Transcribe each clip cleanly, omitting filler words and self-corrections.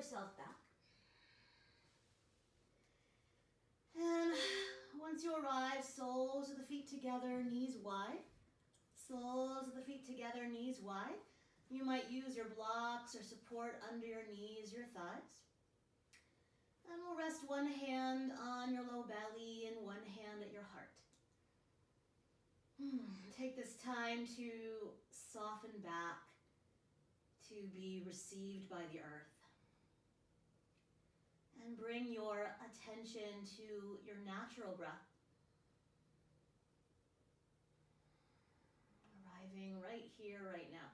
yourself back. And once you arrive, soles of the feet together, knees wide. Soles of the feet together, knees wide. You might use your blocks or support under your knees, your thighs. And we'll rest one hand on your low belly and one hand at your heart. Take this time to soften back, to be received by the earth. And bring your attention to your natural breath. Arriving right here, right now.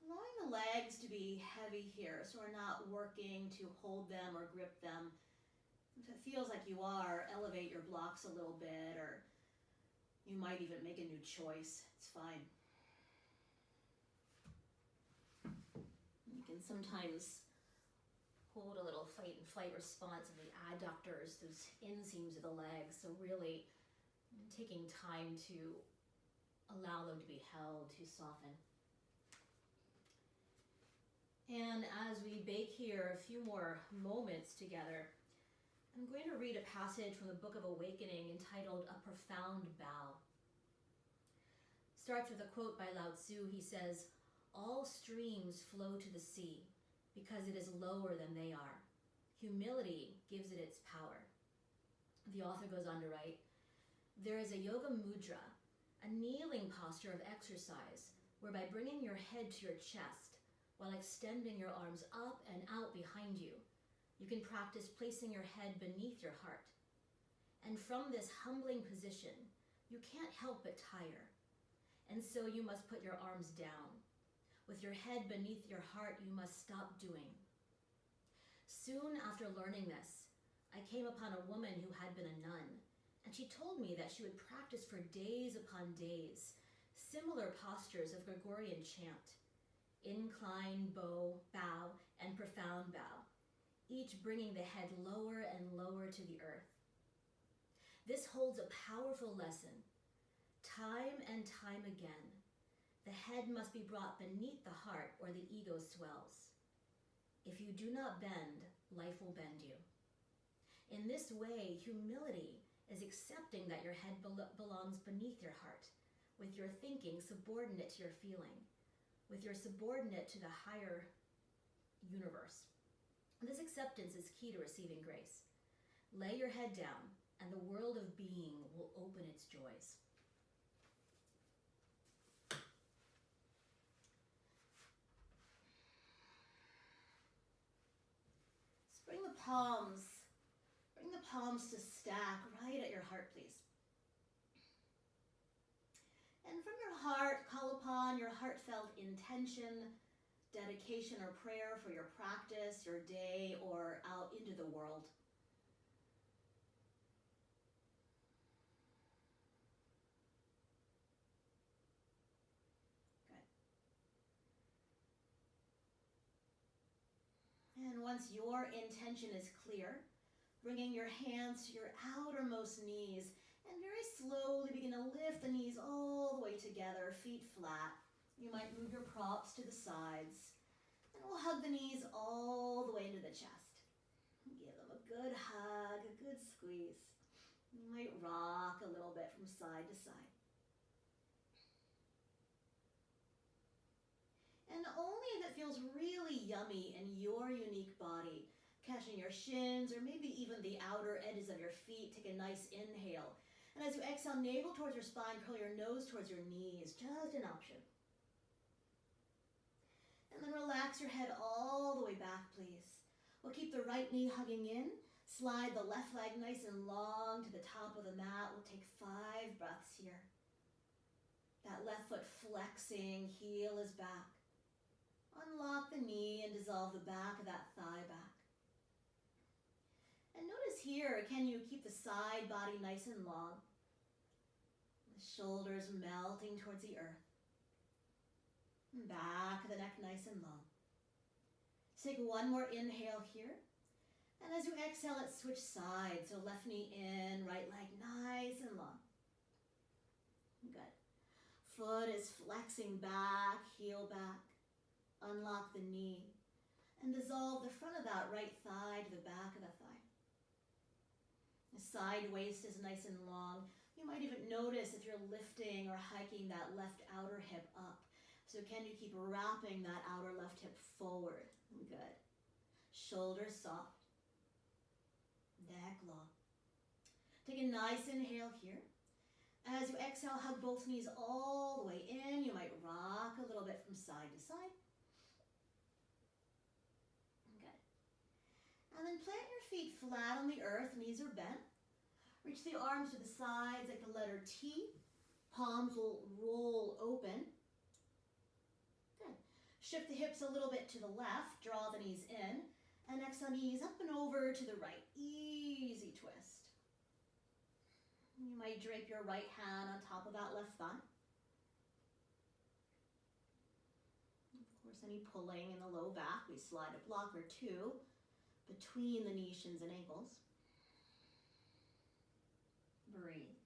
Allowing the legs to be heavy here, so we're not working to hold them or grip them. If it feels like you are, elevate your blocks a little bit, or you might even make a new choice. It's fine. You can sometimes hold a little fight and flight response in the adductors, those inseams of the legs. So really taking time to allow them to be held, to soften. And as we bake here a few more moments together, I'm going to read a passage from the Book of Awakening entitled A Profound Bow. Starts with a quote by Lao Tzu. He says, "All streams flow to the sea because it is lower than they are. Humility gives it its power." The author goes on to write, "There is a yoga mudra, a kneeling posture of exercise, whereby bringing your head to your chest while extending your arms up and out behind you, you can practice placing your head beneath your heart. And from this humbling position, you can't help but tire. And so you must put your arms down. With your head beneath your heart, you must stop doing." Soon after learning this, I came upon a woman who had been a nun, and she told me that she would practice for days upon days similar postures of Gregorian chant, incline, bow, and profound bow, each bringing the head lower and lower to the earth. This holds a powerful lesson. Time and time again, the head must be brought beneath the heart or the ego swells. If you do not bend, life will bend you. In this way, humility is accepting that your head belongs beneath your heart, with your thinking subordinate to your feeling, with your subordinate to the higher universe. This acceptance is key to receiving grace. Lay your head down, and the world of being will open its joys. So bring the palms to stack right at your heart, please. And from your heart, call upon your heartfelt intention, dedication, or prayer for your practice, your day, or out into the world. Good. And once your intention is clear, bringing your hands to your outermost knees, and very slowly begin to lift the knees all the way together, feet flat. You might move your props to the sides, and we'll hug the knees all the way into the chest. Give them a good hug, a good squeeze. You might rock a little bit from side to side. And only if it feels really yummy in your unique body, catching your shins or maybe even the outer edges of your feet, take a nice inhale. And as you exhale, navel towards your spine, curl your nose towards your knees, just an option. And then relax your head all the way back, please. We'll keep the right knee hugging in, slide the left leg nice and long to the top of the mat. We'll take 5 breaths here. That left foot flexing, heel is back. Unlock the knee and dissolve the back of that thigh back. And notice here, can you keep the side body nice and long? The shoulders melting towards the earth. And back of the neck nice and long. Take one more inhale here. And as you exhale, let's switch sides. So left knee in, right leg nice and long. Good. Foot is flexing back, heel back. Unlock the knee and dissolve the front of that right thigh to the back of the thigh. The side waist is nice and long. You might even notice if you're lifting or hiking that left outer hip up. So can you keep wrapping that outer left hip forward? Good. Shoulders soft. Neck long. Take a nice inhale here. As you exhale, hug both knees all the way in. You might rock a little bit from side to side. Good. And then plant your feet flat on the earth, knees are bent. Reach the arms to the sides like the letter T. Palms will roll open. Good. Shift the hips a little bit to the left. Draw the knees in. And exhale, knees up and over to the right. Easy twist. You might drape your right hand on top of that left thigh. Of course, any pulling in the low back, we slide a block or two between the knee, shins, and ankles. Breathe.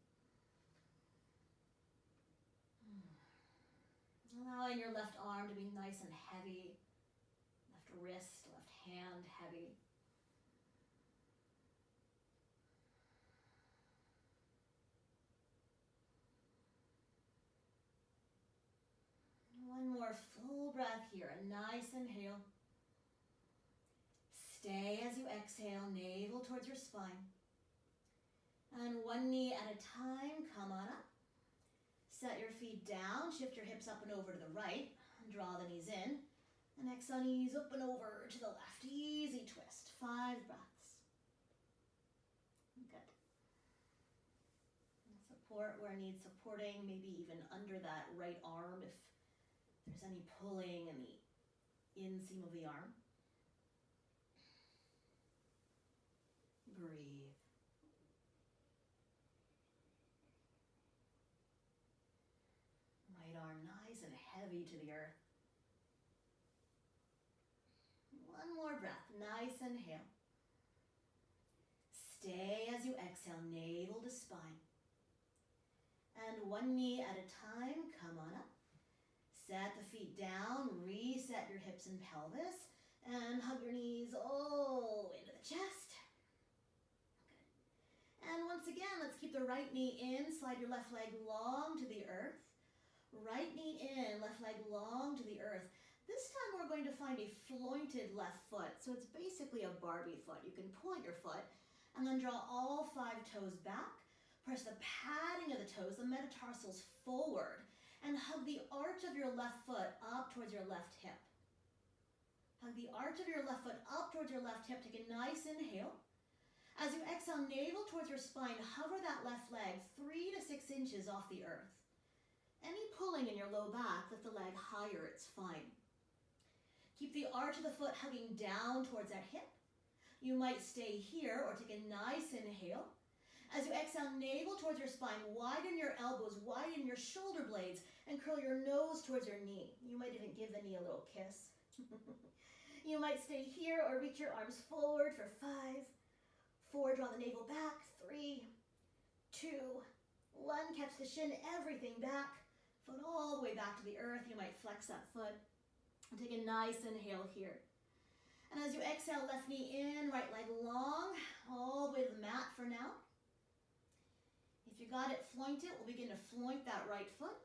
Allowing your left arm to be nice and heavy. Left wrist, left hand heavy. One more full breath here. A nice inhale. Stay as you exhale, navel towards your spine. And one knee at a time, come on up. Set your feet down, shift your hips up and over to the right. Draw the knees in. And exhale, knees up and over to the left. Easy twist. 5 breaths. Good. And support where it needs supporting, maybe even under that right arm if there's any pulling in the inseam of the arm. Breathe. Right arm nice and heavy to the earth. One more breath. Nice inhale. Stay as you exhale, navel to spine. And one knee at a time, come on up. Set the feet down, reset your hips and pelvis, and hug your knees all the way into the chest. Good. And once again, let's keep the right knee in, slide your left leg long to the earth. Right knee in, left leg long to the earth. This time we're going to find a flointed left foot. So it's basically a Barbie foot. You can point your foot and then draw all 5 toes back. Press the padding of the toes, the metatarsals forward, and hug the arch of your left foot up towards your left hip. Hug the arch of your left foot up towards your left hip. Take a nice inhale. As you exhale, navel towards your spine, hover that left leg 3 to 6 inches off the earth. Any pulling in your low back, lift the leg higher, it's fine. Keep the arch of the foot hugging down towards that hip. You might stay here or take a nice inhale. As you exhale, navel towards your spine, widen your elbows, widen your shoulder blades, and curl your nose towards your knee. You might even give the knee a little kiss. You might stay here or reach your arms forward for 5, 4, draw the navel back, 3, 2, 1, catch the shin, everything back. Foot all the way back to the earth. You might flex that foot. And take a nice inhale here. And as you exhale, left knee in, right leg long, all the way to the mat for now. If you got it flointed, we'll begin to floint that right foot.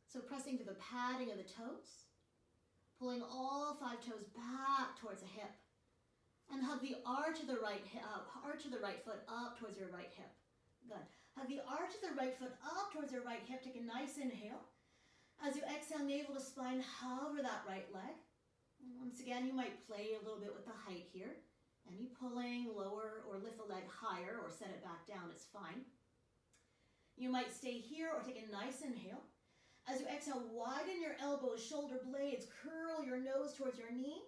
So pressing to the padding of the toes. Pulling all 5 toes back towards the hip. And hug the arch of the right foot up towards your right hip. Good. Hug the arch of the right foot up towards your right hip. Take a nice inhale. As you exhale, navel to spine, hover that right leg. And once again, you might play a little bit with the height here. Any pulling, lower, or lift the leg higher, or set it back down, it's fine. You might stay here or take a nice inhale. As you exhale, widen your elbows, shoulder blades, curl your nose towards your knee.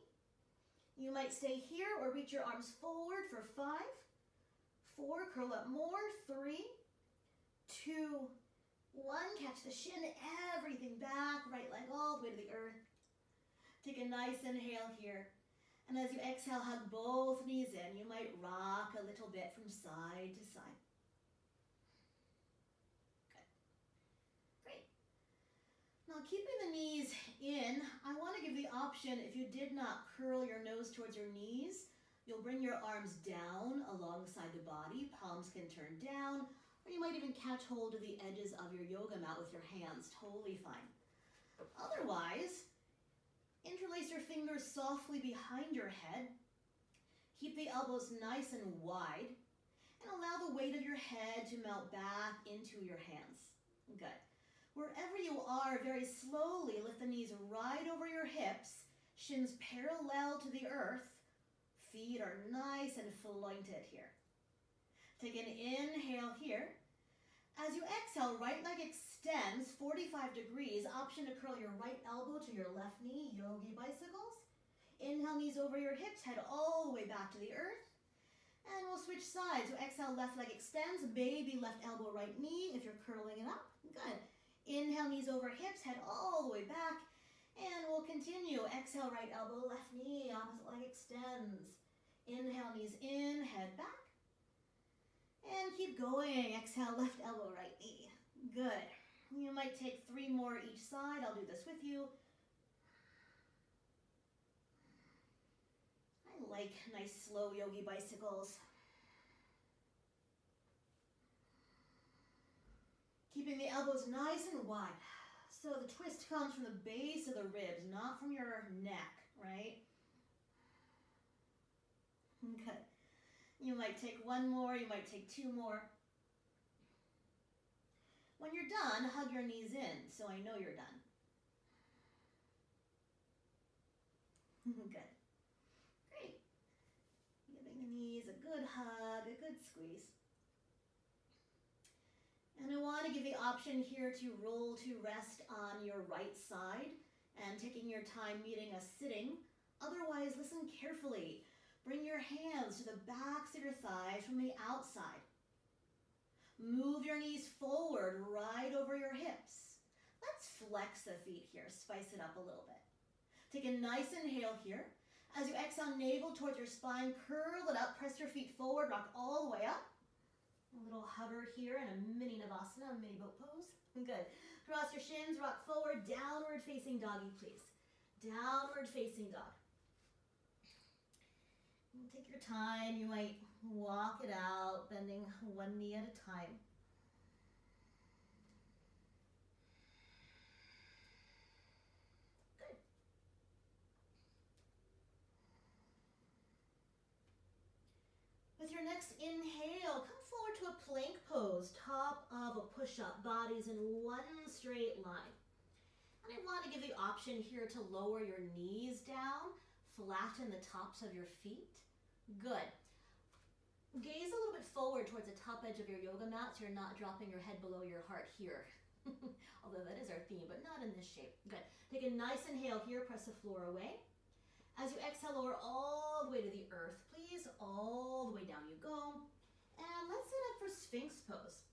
You might stay here or reach your arms forward for 5, 4, curl up more, 3, 2, 1, catch the shin, everything back, right leg all the way to the earth. Take a nice inhale here. And as you exhale, hug both knees in. You might rock a little bit from side to side. Good. Great. Now Keeping the knees in, I want to give the option, if you did not curl your nose towards your knees, you'll bring your arms down alongside the body, palms can turn down, or you might even catch hold of the edges of your yoga mat with your hands, totally fine. Otherwise, interlace your fingers softly behind your head, keep the elbows nice and wide, and allow the weight of your head to melt back into your hands. Good. Wherever you are, very slowly lift the knees right over your hips, shins parallel to the earth, feet are nice and flointed here. Take an inhale here. As you exhale, right leg extends 45 degrees, option to curl your right elbow to your left knee, yogi bicycles. Inhale, knees over your hips, head all the way back to the earth. And we'll switch sides. So exhale, left leg extends, maybe left elbow, right knee if you're curling it up. Good. Inhale, knees over hips, head all the way back. And we'll continue. Exhale, right elbow, left knee, opposite leg extends. Inhale, knees in, head back. And keep going. Exhale, left elbow, right knee. Good. You might take 3 more each side. I'll do this with you. I like nice slow yogi bicycles. Keeping the elbows nice and wide. So the twist comes from the base of the ribs, not from your neck, right? Okay. You might take 1 more, you might take 2 more. When you're done, hug your knees in so I know you're done. Good. Great. Giving the knees a good hug, a good squeeze. And I want to give the option here to roll to rest on your right side and taking your time meeting us sitting. Otherwise, listen carefully. Bring your hands to the backs of your thighs from the outside. Move your knees forward right over your hips. Let's flex the feet here, spice it up a little bit. Take a nice inhale here. As you exhale, navel towards your spine, curl it up, press your feet forward, rock all the way up. A little hover here in a mini Navasana, a mini boat pose. Good. Cross your shins, rock forward, downward facing doggy, please. Downward facing dog. Take your time. You might walk it out, bending 1 knee at a time. Good. With your next inhale, come forward to a plank pose, top of a push-up, bodies in one straight line. And I want to give the option here to lower your knees down, flatten the tops of your feet. Good. Gaze a little bit forward towards the top edge of your yoga mat so you're not dropping your head below your heart here. Although that is our theme, but not in this shape. Good. Take a nice inhale here, press the floor away. As you exhale, lower all the way to the earth, please. All the way down you go. And let's sit up for Sphinx pose.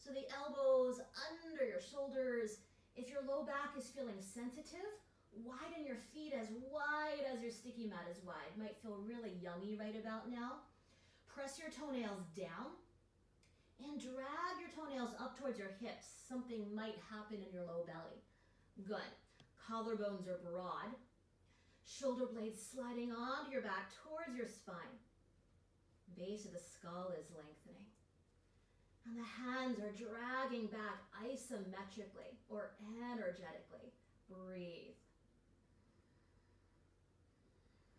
So the elbows under your shoulders. If your low back is feeling sensitive, widen your feet as wide as your sticky mat is wide. Might feel really yummy right about now. Press your toenails down and drag your toenails up towards your hips. Something might happen in your low belly. Good. Collarbones are broad. Shoulder blades sliding onto your back towards your spine. Base of the skull is lengthening. And the hands are dragging back isometrically or energetically. Breathe.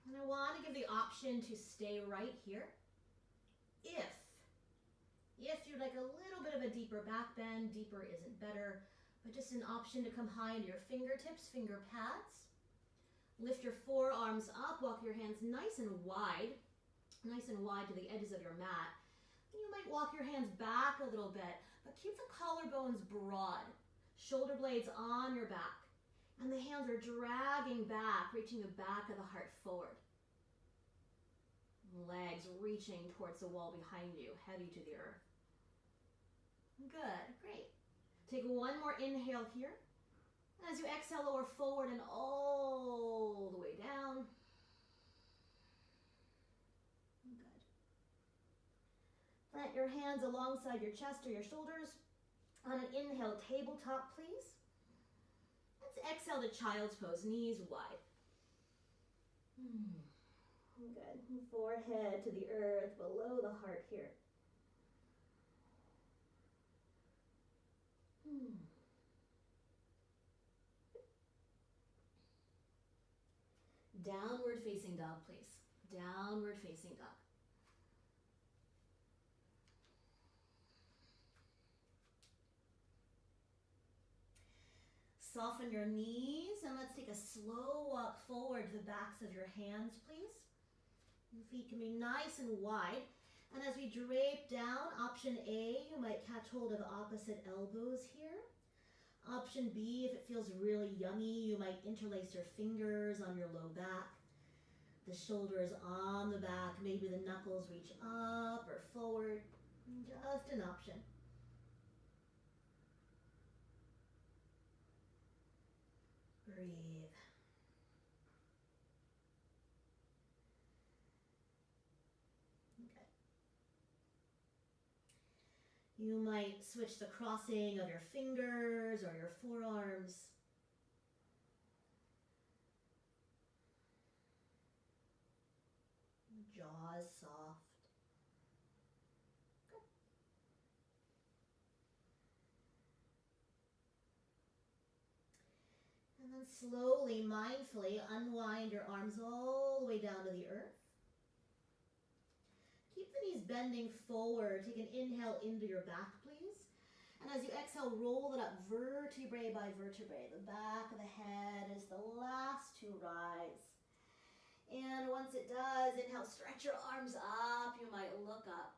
And I want to give the option to stay right here. If you'd like a little bit of a deeper back bend, deeper isn't better, but just an option to come high into your fingertips, finger pads. Lift your forearms up, walk your hands nice and wide to the edges of your mat. And you might walk your hands back a little bit, but keep the collarbones broad, shoulder blades on your back. And the hands are dragging back, reaching the back of the heart forward. Legs reaching towards the wall behind you, heavy to the earth. Good, great. Take 1 more inhale here. As you exhale, lower forward and all the way down. Good. Plant your hands alongside your chest or your shoulders. On an inhale, tabletop, please. let's exhale to child's pose, knees wide. Good. Forehead to the earth, below the heart here. Downward facing dog, please. Downward facing dog. Soften your knees and let's take a slow walk forward to the backs of your hands, please. Your feet can be nice and wide. And as we drape down, option A, you might catch hold of opposite elbows here. Option B, if it feels really yummy, you might interlace your fingers on your low back. The shoulders on the back, maybe the knuckles reach up or forward. Just an option. Breathe. Okay. You might switch the crossing of your fingers or your forearms. Jaws soft. Good. And then slowly, mindfully unwind your arms all the way down to the earth. Keep the knees bending forward. Take an inhale into your back, please. And as you exhale, roll it up vertebrae by vertebrae. The back of the head is the last to rise. And once it does, inhale, stretch your arms up. You might look up.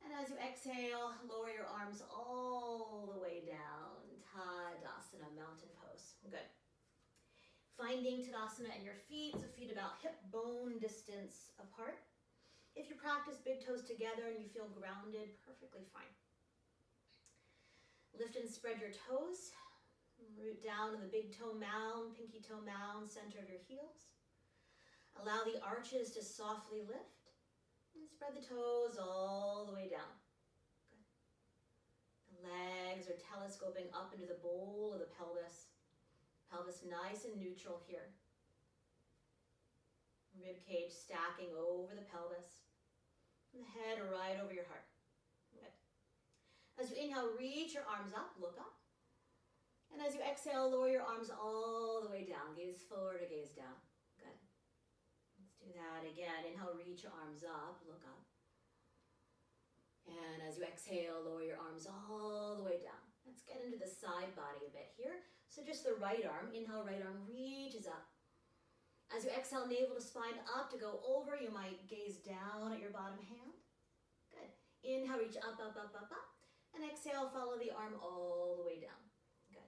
And as you exhale, lower your arms all the way down. Tadasana, mountain pose. Good. Finding Tadasana in your feet, so feet about hip bone distance apart. If you practice big toes together and you feel grounded, perfectly fine. Lift and spread your toes. Root down to the big toe mound, pinky toe mound, center of your heels. Allow the arches to softly lift and spread the toes all the way down. Good. The legs are telescoping up into the bowl of the pelvis. Pelvis nice and neutral here. Rib cage stacking over the pelvis. And the head right over your heart. Good. As you inhale, reach your arms up, look up. And as you exhale, lower your arms all the way down. Gaze forward or gaze down. Good. Let's do that again. Inhale, reach your arms up, look up. And as you exhale, lower your arms all the way down. Let's get into the side body a bit here. So just the right arm. Inhale, right arm reaches up. As you exhale, navel to spine up to go over, you might gaze down at your bottom hand. Good. Inhale, reach up, up, up, up, up. And exhale, follow the arm all the way down. Good.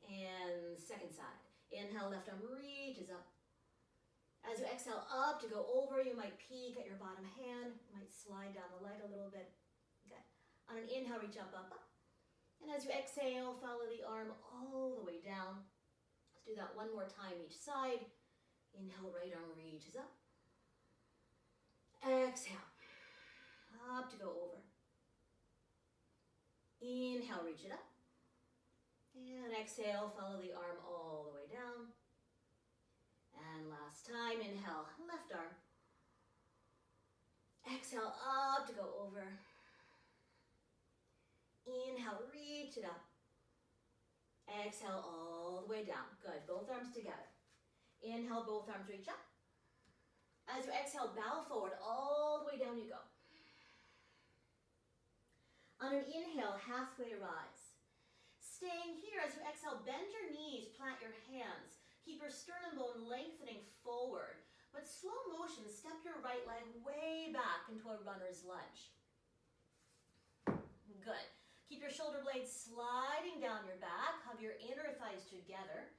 And second side. Inhale, left arm reaches up. As you exhale up to go over, you might peek at your bottom hand. You might slide down the leg a little bit. Good. On an inhale, reach up, up, up. And as you exhale, follow the arm all the way down. Let's do that one more time each side. Inhale, right arm reaches up. Exhale, up to go over. Inhale, reach it up. And exhale, follow the arm all the way down. And last time, inhale, left arm. Exhale, up to go over. Inhale, reach it up. Exhale, all the way down. Good, both arms together. Inhale, both arms reach up. As you exhale, bow forward, all the way down you go. On an inhale, halfway rise. Staying here, as you exhale, bend your knees, plant your hands. Keep your sternum bone lengthening forward, but slow motion, step your right leg way back into a runner's lunge. Good. Keep your shoulder blades sliding down your back, hug your inner thighs together.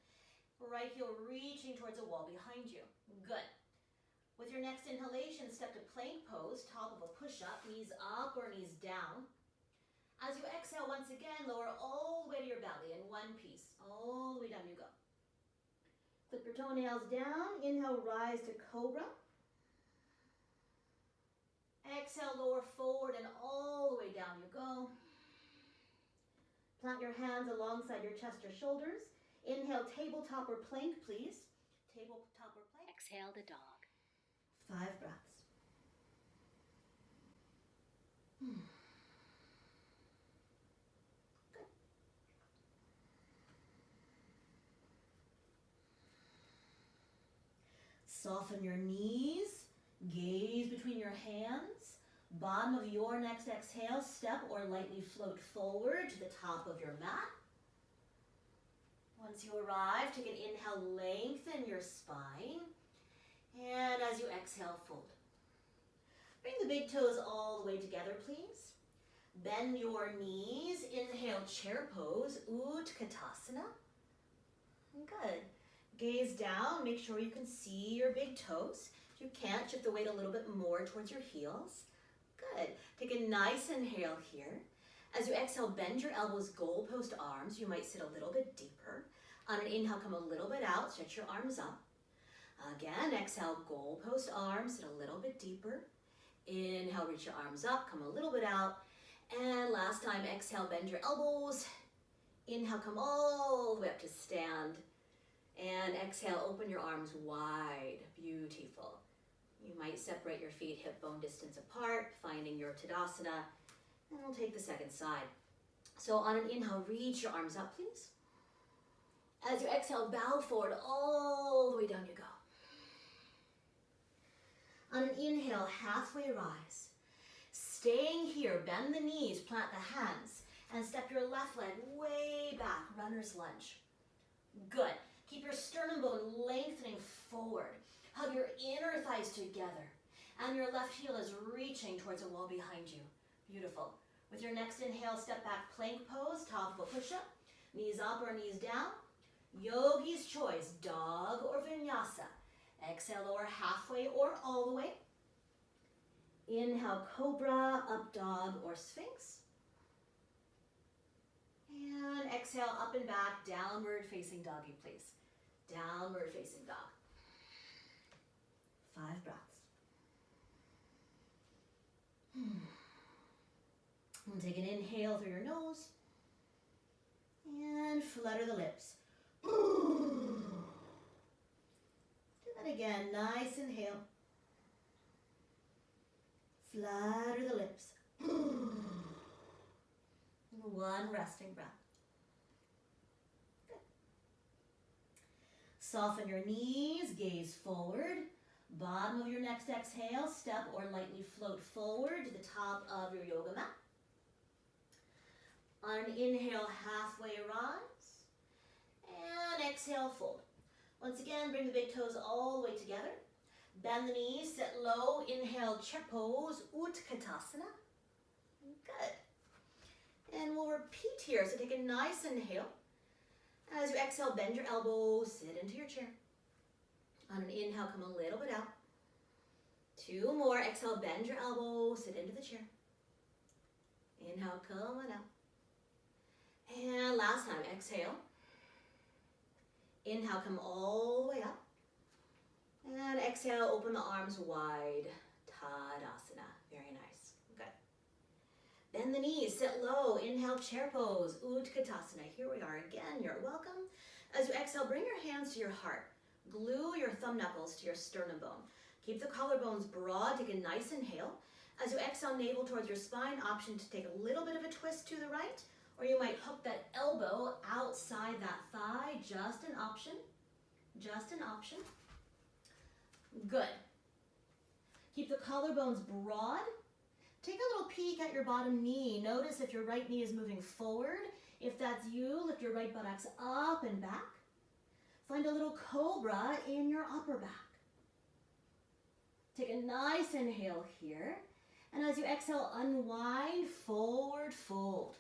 Right heel reaching towards a wall behind you. Good. With your next inhalation, step to plank pose, top of a push-up, knees up or knees down. As you exhale, once again, lower all the way to your belly in one piece. All the way down you go. Flip your toenails down. Inhale, rise to cobra. Exhale, lower forward and all the way down you go. Plant your hands alongside your chest or shoulders. Inhale, tabletop or plank, please. Tabletop or plank. Exhale to dog. 5 breaths. Good. Soften your knees, gaze between your hands. Bottom of your next exhale, step or lightly float forward to the top of your mat. Once you arrive, take an inhale, lengthen your spine. And as you exhale, fold. Bring the big toes all the way together, please. Bend your knees. Inhale, chair pose, Utkatasana. Good. Gaze down. Make sure you can see your big toes. If you can't, shift the weight a little bit more towards your heels. Good. Take a nice inhale here. As you exhale, bend your elbows, goalpost arms. You might sit a little bit deeper. On an inhale, come a little bit out. Stretch your arms up. Again, exhale, goalpost arms. Sit a little bit deeper. Inhale, reach your arms up. Come a little bit out. And last time, exhale, bend your elbows. Inhale, come all the way up to stand. And exhale, open your arms wide. Beautiful. You might separate your feet hip bone distance apart, finding your Tadasana. And we'll take the second side. So on an inhale, reach your arms up, please. As you exhale, bow forward, all the way down you go. On an inhale, halfway rise. Staying here, bend the knees, plant the hands, and step your left leg way back, runner's lunge. Good. Keep your sternum bone lengthening forward. Hug your inner thighs together. And your left heel is reaching towards a wall behind you. Beautiful. With your next inhale, step back, plank pose, top of a push-up. Knees up or knees down. Yogi's choice, dog or vinyasa. Exhale, lower halfway or all the way. Inhale, cobra, up dog or sphinx. And exhale, up and back, downward facing doggy, please. Downward facing dog. 5 breaths. And take an inhale through your nose. And flutter the lips. Do that again. Nice inhale. Flutter the lips. One resting breath. Good. Soften your knees, gaze forward. Bottom of your next exhale, step or lightly float forward to the top of your yoga mat. On an inhale, halfway rise. And exhale, fold. Once again, bring the big toes all the way together. Bend the knees, sit low. Inhale, chair pose, Utkatasana. Good. And we'll repeat here. So take a nice inhale. As you exhale, bend your elbows, sit into your chair. On an inhale, come a little bit out. 2 more. Exhale, bend your elbows, sit into the chair. Inhale, come on out. And last time, exhale. Inhale, come all the way up. And exhale, open the arms wide. Tadasana. Very nice. Good. Bend the knees, sit low. Inhale, chair pose, Utkatasana. Here we are again. You're welcome. As you exhale, bring your hands to your heart. Glue your thumb knuckles to your sternum bone. Keep the collarbones broad. Take a nice inhale. As you exhale, navel towards your spine. Option to take a little bit of a twist to the right. Or you might hook that elbow outside that thigh. Just an option. Just an option. Good. Keep the collarbones broad. Take a little peek at your bottom knee. Notice if your right knee is moving forward. If that's you, lift your right buttocks up and back. Find a little cobra in your upper back. Take a nice inhale here. And as you exhale, unwind, forward fold.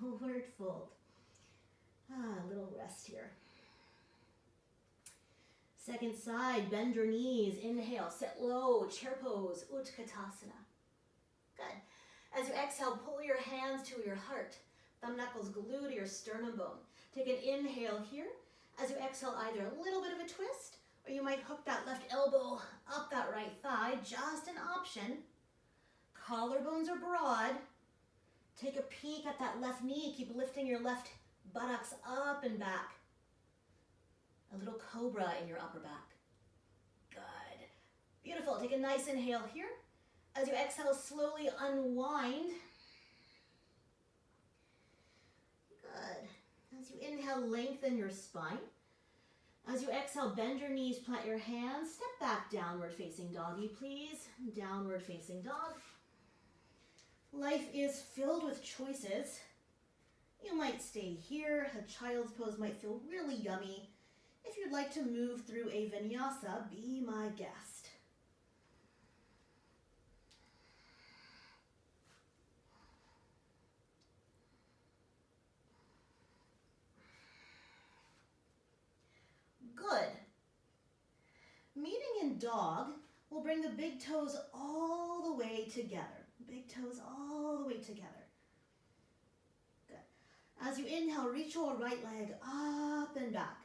Forward fold. A little rest here. Second side, bend your knees. Inhale, sit low, chair pose, Utkatasana. Good. As you exhale, pull your hands to your heart. Thumb knuckles glue to your sternum bone. Take an inhale here. As you exhale, either a little bit of a twist, or you might hook that left elbow up that right thigh. Just an option. Collarbones are broad. Take a peek at that left knee. Keep lifting your left buttocks up and back. A little cobra in your upper back. Good. Beautiful. Take a nice inhale here. As you exhale, slowly unwind. Good. As you inhale, lengthen your spine. As you exhale, bend your knees, plant your hands. Step back, downward facing doggy, please. Downward facing dog. Life is filled with choices. You might stay here. A child's pose might feel really yummy. If you'd like to move through a vinyasa, be my guest. Good. Meeting in dog will bring the big toes all the way together. Big toes all the way together. Good. As you inhale, reach your right leg up and back.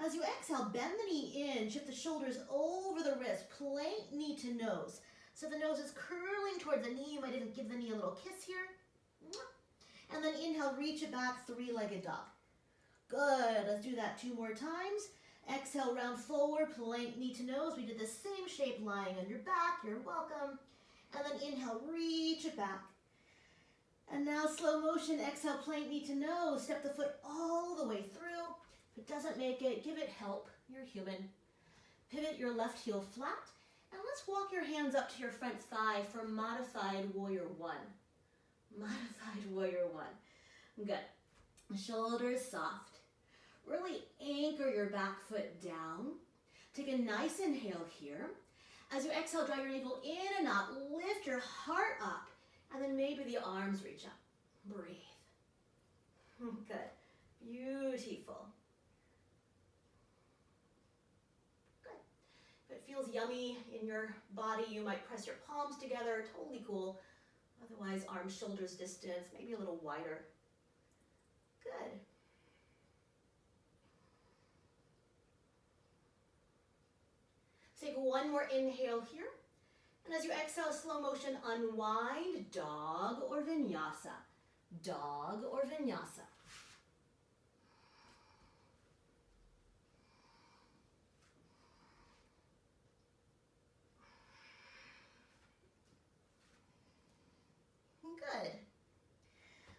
As you exhale, bend the knee in, shift the shoulders over the wrist, plank knee to nose. So the nose is curling towards the knee. You might even give the knee a little kiss here. And then inhale, reach it back, three-legged dog. Good, let's do that 2 more times. Exhale, round forward, plank knee to nose. We did the same shape lying on your back. You're welcome. And then inhale, reach it back. And now slow motion, exhale, plank knee to nose. Step the foot all the way through. If it doesn't make it, give it help. You're human. Pivot your left heel flat. And let's walk your hands up to your front thigh for modified warrior 1. Modified warrior 1. Good. Shoulders soft. Really anchor your back foot down. Take a nice inhale here. As you exhale, draw your navel in and up. Lift your heart up. And then maybe the arms reach up. Breathe. Good. Beautiful. Good. If it feels yummy in your body, you might press your palms together. Totally cool. Otherwise, arms, shoulders distance, maybe a little wider. Good. Take 1 more inhale here. And as you exhale, slow motion, unwind, dog or vinyasa. Dog or vinyasa. Good.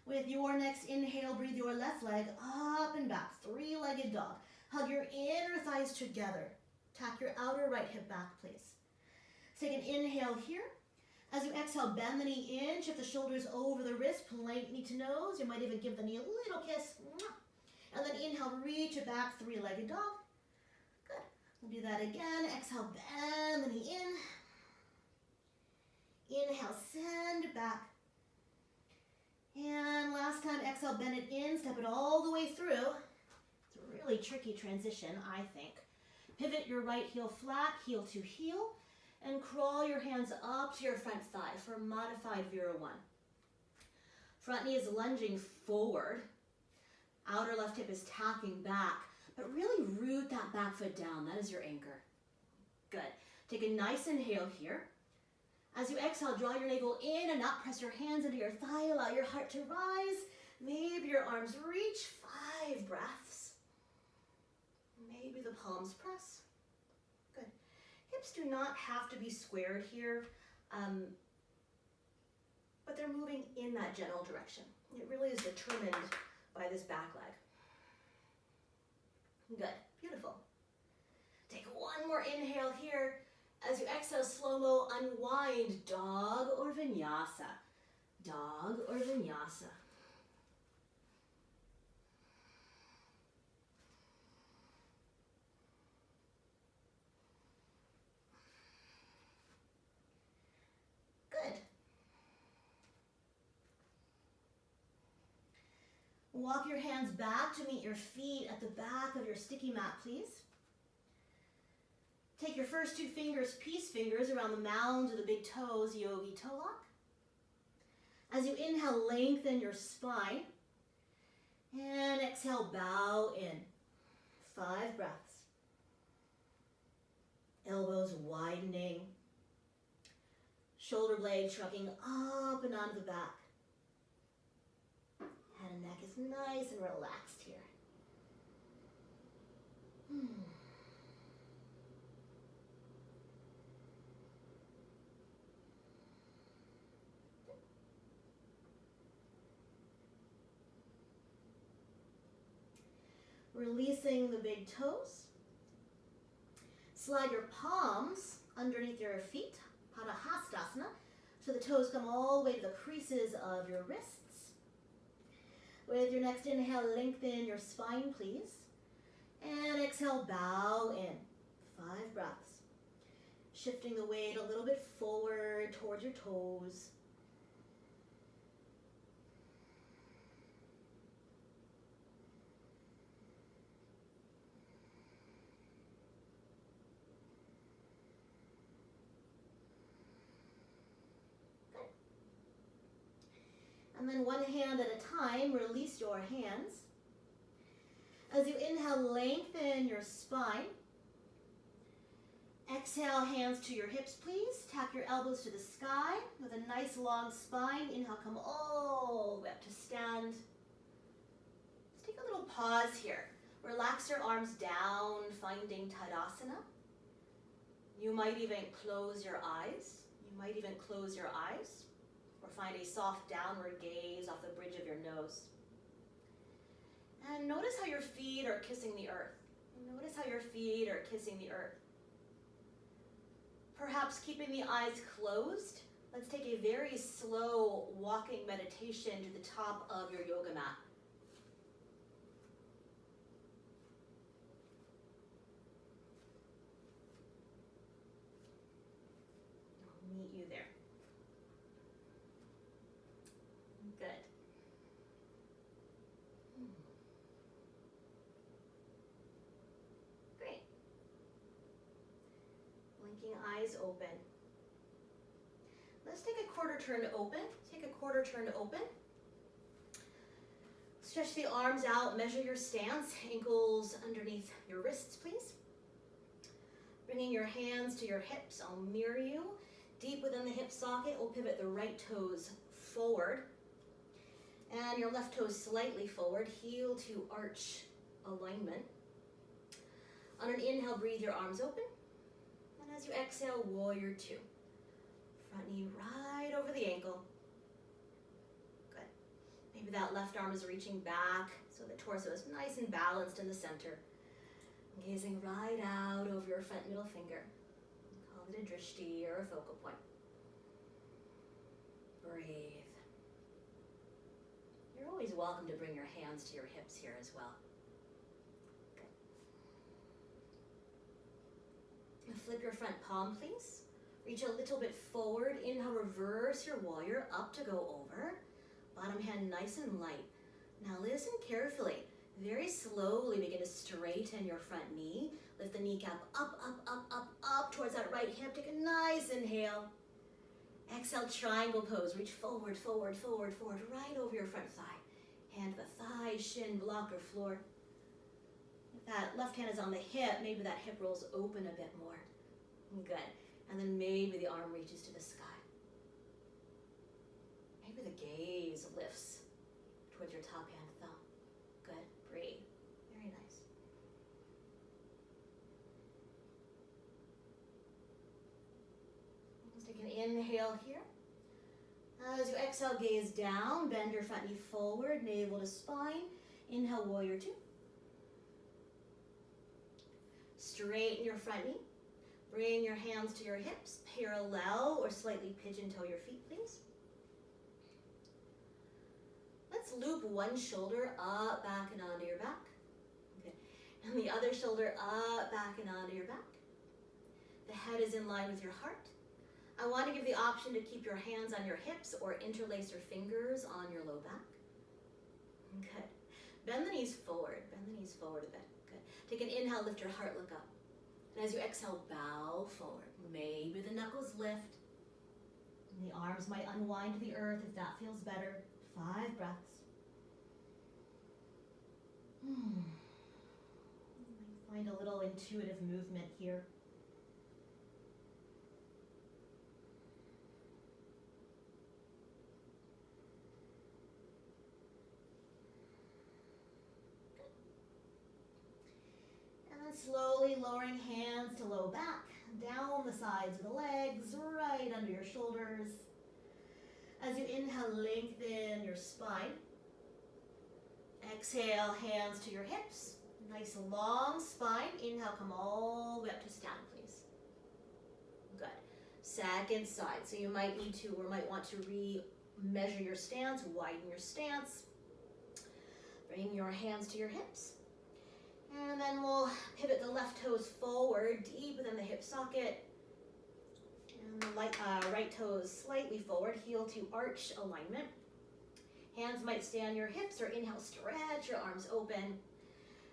With your next inhale, breathe your left leg up and back, three-legged dog. Hug your inner thighs together. Tack your outer right hip back, please. Take an inhale here. As you exhale, bend the knee in, shift the shoulders over the wrist, plank knee to nose. You might even give the knee a little kiss. And then inhale, reach it back, three-legged dog. Good. We'll do that again. Exhale, bend the knee in. Inhale, send it back. And last time, exhale, bend it in, step it all the way through. It's a really tricky transition, I think. Pivot your right heel flat, heel to heel, and crawl your hands up to your front thigh for modified Vira 1. Front knee is lunging forward. Outer left hip is tacking back, but really root that back foot down. That is your anchor. Good. Take a nice inhale here. As you exhale, draw your navel in and up. Press your hands into your thigh. Allow your heart to rise. Maybe your arms reach. 5 breaths. Maybe the palms press. Good. Hips do not have to be squared here, but they're moving in that general direction. It really is determined by this back leg. Good. Beautiful. Take 1 more inhale here. As you exhale, slow-mo, unwind, dog or vinyasa. Dog or vinyasa. Good. Walk your hands back to meet your feet at the back of your sticky mat, please. Take your first 2 fingers, peace fingers, around the mounds of the big toes, yogi toe lock. As you inhale, lengthen your spine. And exhale, bow in. 5 breaths. Elbows widening. Shoulder blades trucking up and onto the back. Head and neck is nice and relaxed here. Releasing the big toes. Slide your palms underneath your feet, Padahastasana, so the toes come all the way to the creases of your wrists. With your next inhale, lengthen your spine, please. And exhale, bow in. 5 breaths. Shifting the weight a little bit forward towards your toes. And then one hand at a time, release your hands. As you inhale, lengthen your spine. Exhale, hands to your hips, please. Tap your elbows to the sky with a nice long spine. Inhale, come all the way up to stand. Let's take a little pause here. Relax your arms down, finding Tadasana. You might even close your eyes. Or find a soft downward gaze off the bridge of your nose. And notice how your feet are kissing the earth. Perhaps keeping the eyes closed, let's take a very slow walking meditation to the top of your yoga mat. I'll meet you there. Good. Great. Blinking eyes open. Let's take a quarter turn open. Stretch the arms out, measure your stance, ankles underneath your wrists, please. Bringing your hands to your hips, I'll mirror you. Deep within the hip socket, we'll pivot the right toes forward. And your left toe slightly forward, heel to arch alignment. On an inhale, breathe your arms open. And as you exhale, warrior 2. Front knee right over the ankle. Good. Maybe that left arm is reaching back so the torso is nice and balanced in the center. Gazing right out over your front middle finger. Call it a drishti or a focal point. Breathe. You're always welcome to bring your hands to your hips here as well. Good. Now flip your front palm, please. Reach a little bit forward. Inhale, reverse your warrior up to go over. Bottom hand nice and light. Now listen carefully. Very slowly begin to straighten your front knee. Lift the kneecap up towards that right hip. Take a nice inhale. Exhale, triangle pose. Reach forward, right over your front thigh. Hand to the thigh, shin, block, or floor. If that left hand is on the hip, maybe that hip rolls open a bit more. Good. And then maybe the arm reaches to the sky. Maybe the gaze lifts towards your top hand thumb. Good. Breathe. Very nice. Let's take an inhale here. As you exhale, gaze down, bend your front knee forward, navel to spine. Inhale, warrior 2. Straighten your front knee. Bring your hands to your hips, parallel or slightly pigeon toe your feet, please. Let's loop one shoulder up, back, and onto your back. Okay. And the other shoulder up, back, and onto your back. The head is in line with your heart. I want to give the option to keep your hands on your hips or interlace your fingers on your low back. Good. Bend the knees forward. a bit. Good. Take an inhale, lift your heart, look up. And as you exhale, bow forward. Maybe the knuckles lift. And the arms might unwind to the earth if that feels better. 5 breaths. Find a little intuitive movement here. slowly lowering hands to low back, down the sides of the legs, right under your shoulders. As you inhale, lengthen your spine. Exhale, hands to your hips. Nice long spine. Inhale, come all the way up to stand, please. Good. Second side. So you might need to or might want to measure your stance, widen your stance. Bring your hands to your hips. And then we'll pivot the left toes forward, deep within the hip socket. And the right toes slightly forward, heel to arch alignment. Hands might stay on your hips, or inhale, stretch your arms open.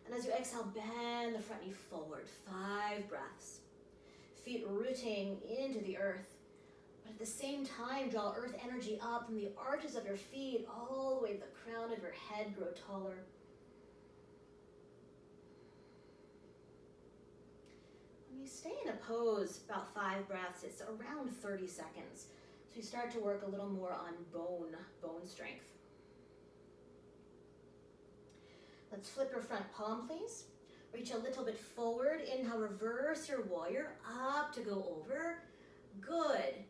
And as you exhale, bend the front knee forward. 5 breaths. Feet rooting into the earth. But at the same time, draw earth energy up from the arches of your feet all the way to the crown of your head. Grow taller. When you stay in a pose about 5 breaths, it's around 30 seconds. So you start to work a little more on bone strength. Let's flip your front palm, please. Reach a little bit forward. Inhale, reverse your warrior up to go over. Good.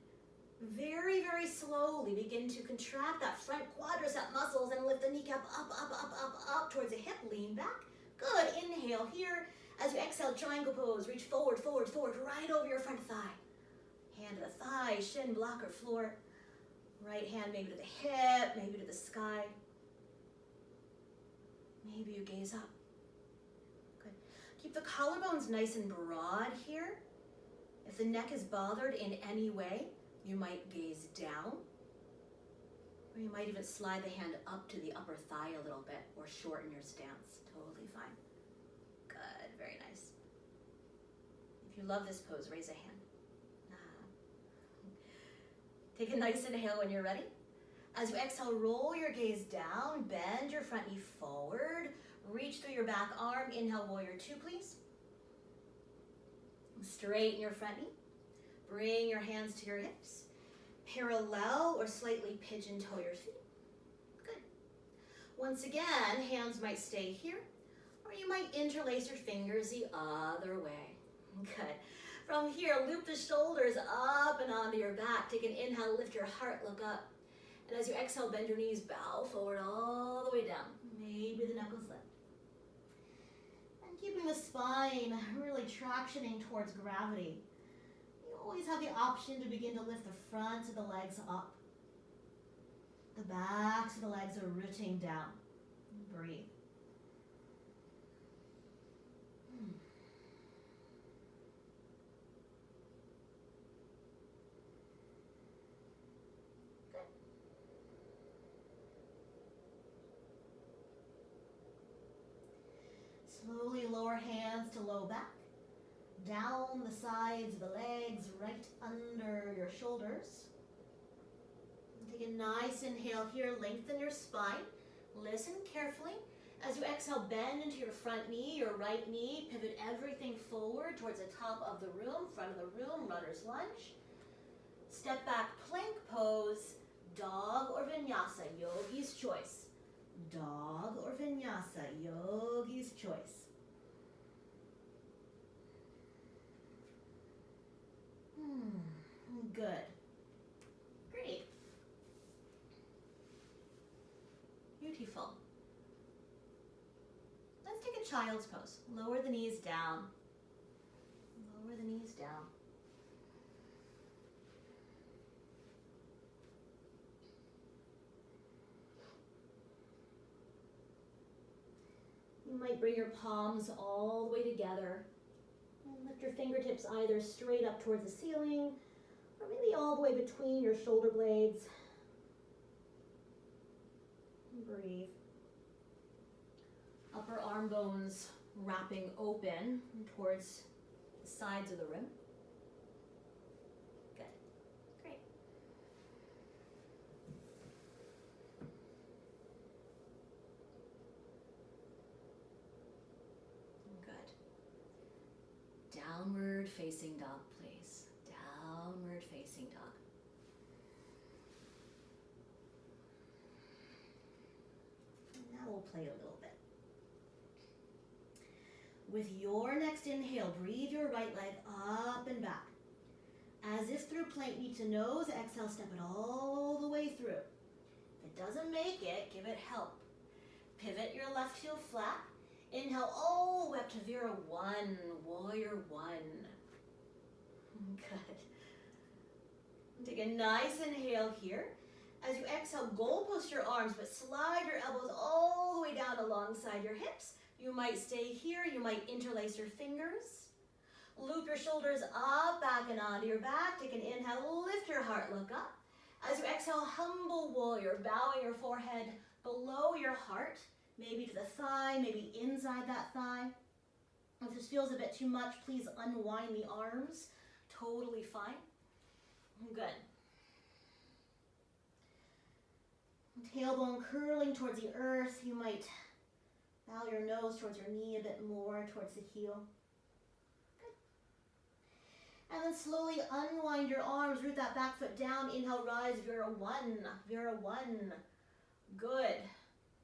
Very, very slowly begin to contract that front quadricep muscles and lift the kneecap up towards the hip. Lean back. Good. Inhale here. As you exhale, triangle pose. Reach forward, right over your front thigh. Hand to the thigh, shin, block, or floor. Right hand maybe to the hip, maybe to the sky. Maybe you gaze up. Good. Keep the collarbones nice and broad here. If the neck is bothered in any way, you might gaze down. Or you might even slide the hand up to the upper thigh a little bit or shorten your stance. Totally fine. Good, very nice. If you love this pose, raise a hand. Take a nice inhale when you're ready. As you exhale, roll your gaze down, bend your front knee forward, reach through your back arm. Inhale, warrior 2, please. Straighten your front knee. Bring your hands to your hips. Parallel or slightly pigeon toe your feet. Good. Once again, hands might stay here, or you might interlace your fingers the other way. Good. From here, loop the shoulders up and onto your back. Take an inhale, lift your heart, look up. And as you exhale, bend your knees, bow forward all the way down. Maybe the knuckles lift. And keeping the spine really tractioning towards gravity. You always have the option to begin to lift the fronts of the legs up. The backs of the legs are rooting down. Breathe. Slowly lower hands to low back, down the sides of the legs, right under your shoulders. Take a nice inhale here, lengthen your spine. Listen carefully. As you exhale, bend into your front knee, your right knee, pivot everything forward towards the top of the room, front of the room, runner's lunge. Step back, plank pose, dog or vinyasa, yogi's choice. Dog or vinyasa, yogi's choice. Good. Great. Beautiful. Let's take a child's pose. Lower the knees down. Lower the knees down. You might bring your palms all the way together. And lift your fingertips either straight up towards the ceiling or maybe all the way between your shoulder blades. And breathe. Upper arm bones wrapping open towards the sides of the rim. Good. Great. Downward facing dog, please. Downward facing dog. And now we'll play a little bit. With your next inhale, breathe your right leg up and back. As if through plank, knee to nose. Exhale, step it all the way through. If it doesn't make it, give it help. Pivot your left heel flat. Inhale all the way up to Vira 1, Warrior 1. Good. Take a nice inhale here. As you exhale, goalpost your arms, but slide your elbows all the way down alongside your hips. You might stay here. You might interlace your fingers. Loop your shoulders up, back and onto your back. Take an inhale, lift your heart, look up. As you exhale, humble warrior, bowing your forehead below your heart, maybe to the thigh, maybe inside that thigh. If this feels a bit too much, please unwind the arms. Totally fine. Good. Tailbone curling towards the earth. You might bow your nose towards your knee a bit more, towards the heel. Good. And then slowly unwind your arms, root that back foot down. Inhale, rise, Vira 1, Vira 1. Good.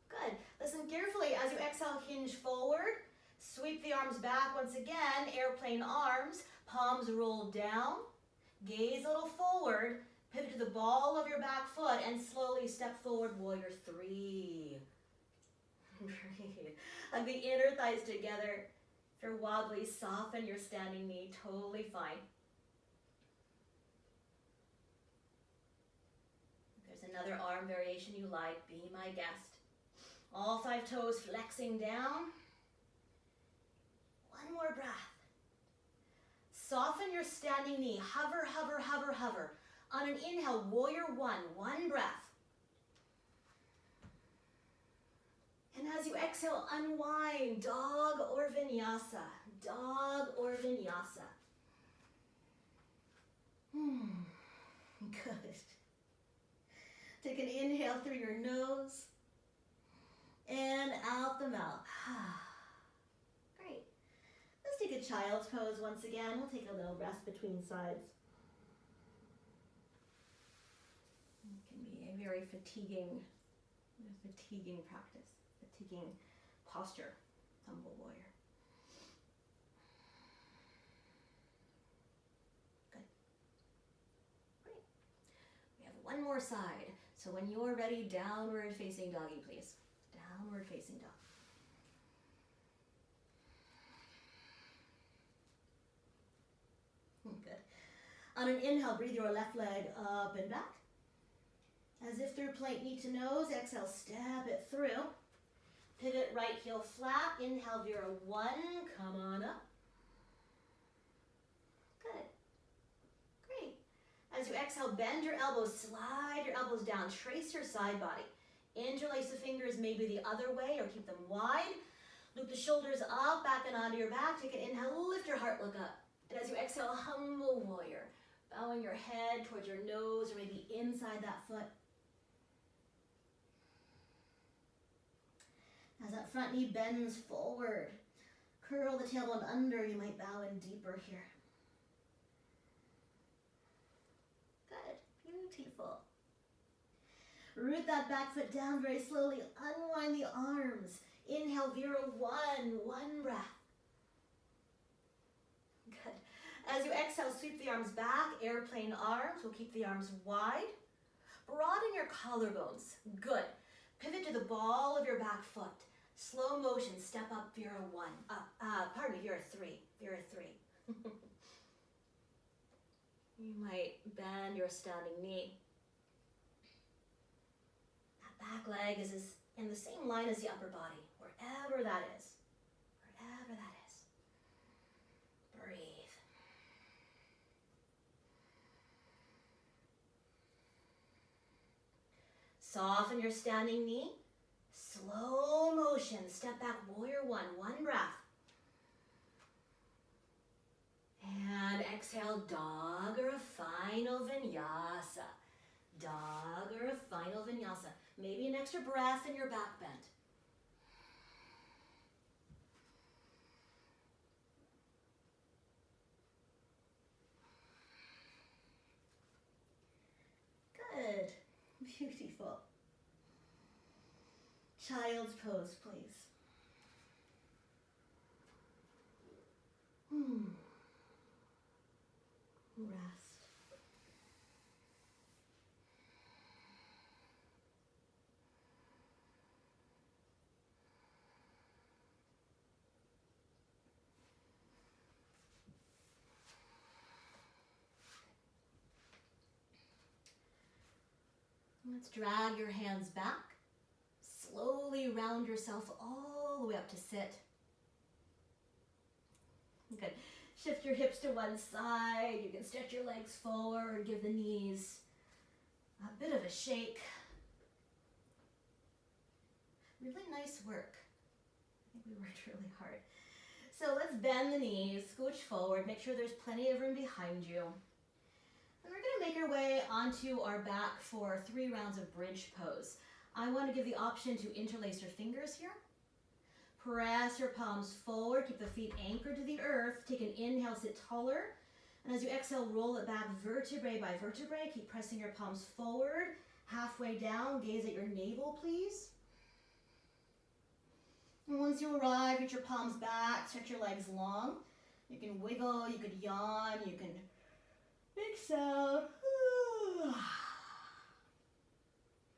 Good. Listen carefully. As you exhale, hinge forward. Sweep the arms back once again. Airplane arms. Palms roll down. Gaze a little forward. Pivot to the ball of your back foot and slowly step forward, Warrior 3. Breathe. Hug the inner thighs together. If you're wobbly, soften your standing knee. Totally fine. If there's another arm variation you like, be my guest. All 5 toes flexing down. One more breath. Soften your standing knee. Hover, hover, hover, hover. On an inhale, Warrior 1, one breath. And as you exhale, unwind, dog or vinyasa. Dog or vinyasa. Good. Take an inhale through your nose and out the mouth. Great. Let's take a child's pose once again. We'll take a little rest between sides. It can be a very fatiguing practice, fatiguing posture, humble warrior. Good. Great. We have one more side. So when you're ready, downward facing doggy, please. Downward facing dog. Good. On an inhale, breathe your left leg up and back. As if through plank, knee to nose. Exhale, step it through. Pivot right heel flat. Inhale, Vira 1. Come on up. Good. Great. As you exhale, bend your elbows. Slide your elbows down. Trace your side body. Interlace the fingers maybe the other way or keep them wide. Loop the shoulders up, back and onto your back. Take an inhale, lift your heart, look up. And as you exhale, humble warrior. Bowing your head towards your nose or maybe inside that foot. As that front knee bends forward, curl the tailbone under. You might bow in deeper here. Good. Beautiful. Root that back foot down very slowly. Unwind the arms. Inhale, Vira 1. One breath. Good. As you exhale, sweep the arms back. Airplane arms. We'll keep the arms wide. Broaden your collarbones. Good. Pivot to the ball of your back foot. Slow motion, step up, Vira 1. Vira 3. Vira 3. You might bend your standing knee. That back leg is in the same line as the upper body, wherever that is. Wherever that is. Breathe. Soften your standing knee. Slow motion, step back, Warrior 1, one breath. And exhale, dog or a final vinyasa. Dog or a final vinyasa. Maybe an extra breath in your back bend. Good. Beautiful. Child's pose, please. Let's drag your hands back. Slowly round yourself all the way up to sit. Good. Shift your hips to one side. You can stretch your legs forward, give the knees a bit of a shake. Really nice work. I think we worked really hard. So let's bend the knees, scooch forward, make sure there's plenty of room behind you. And we're going to make our way onto our back for 3 rounds of bridge pose. I want to give the option to interlace your fingers here. Press your palms forward, keep the feet anchored to the earth. Take an inhale, sit taller. And as you exhale, roll it back vertebrae by vertebrae. Keep pressing your palms forward, halfway down. Gaze at your navel, please. And once you arrive, get your palms back, stretch your legs long. You can wiggle, you could yawn, you can big sound.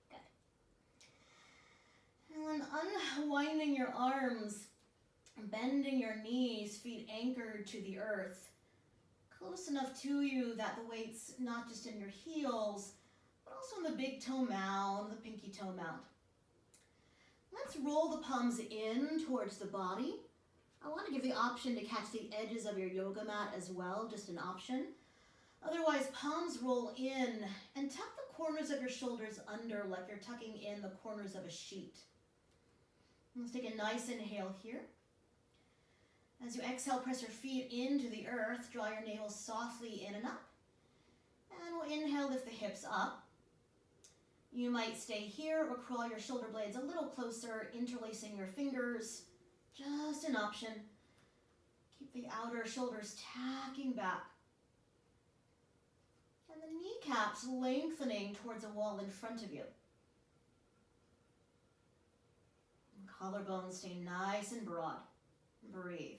Good. And then unwinding your arms, bending your knees, feet anchored to the earth. Close enough to you that the weight's not just in your heels, but also in the big toe mound, the pinky toe mound. Let's roll the palms in towards the body. I want to give the option to catch the edges of your yoga mat as well, just an option. Otherwise, palms roll in and tuck the corners of your shoulders under like you're tucking in the corners of a sheet. Let's take a nice inhale here. As you exhale, press your feet into the earth, draw your navel softly in and up. And we'll inhale, lift the hips up. You might stay here or crawl your shoulder blades a little closer, interlacing your fingers. Just an option. Keep the outer shoulders tacking back. And the kneecaps lengthening towards a wall in front of you. And collarbones stay nice and broad. Breathe.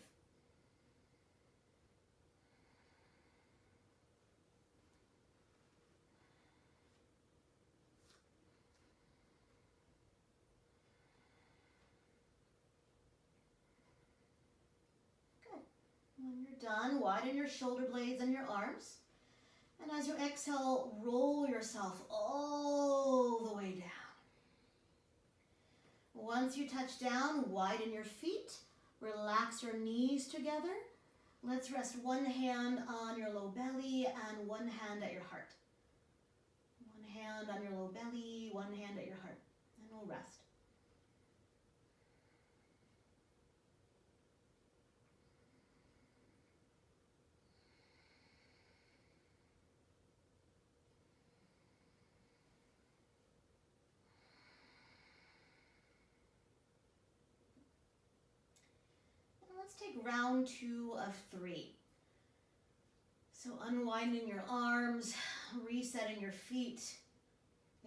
When you're done, widen your shoulder blades and your arms. And as you exhale, roll yourself all the way down. Once you touch down, widen your feet. Relax your knees together. Let's rest one hand on your low belly and one hand at your heart. One hand on your low belly, one hand at your heart. And we'll rest. Let's take round 2 of 3. So unwinding your arms, resetting your feet.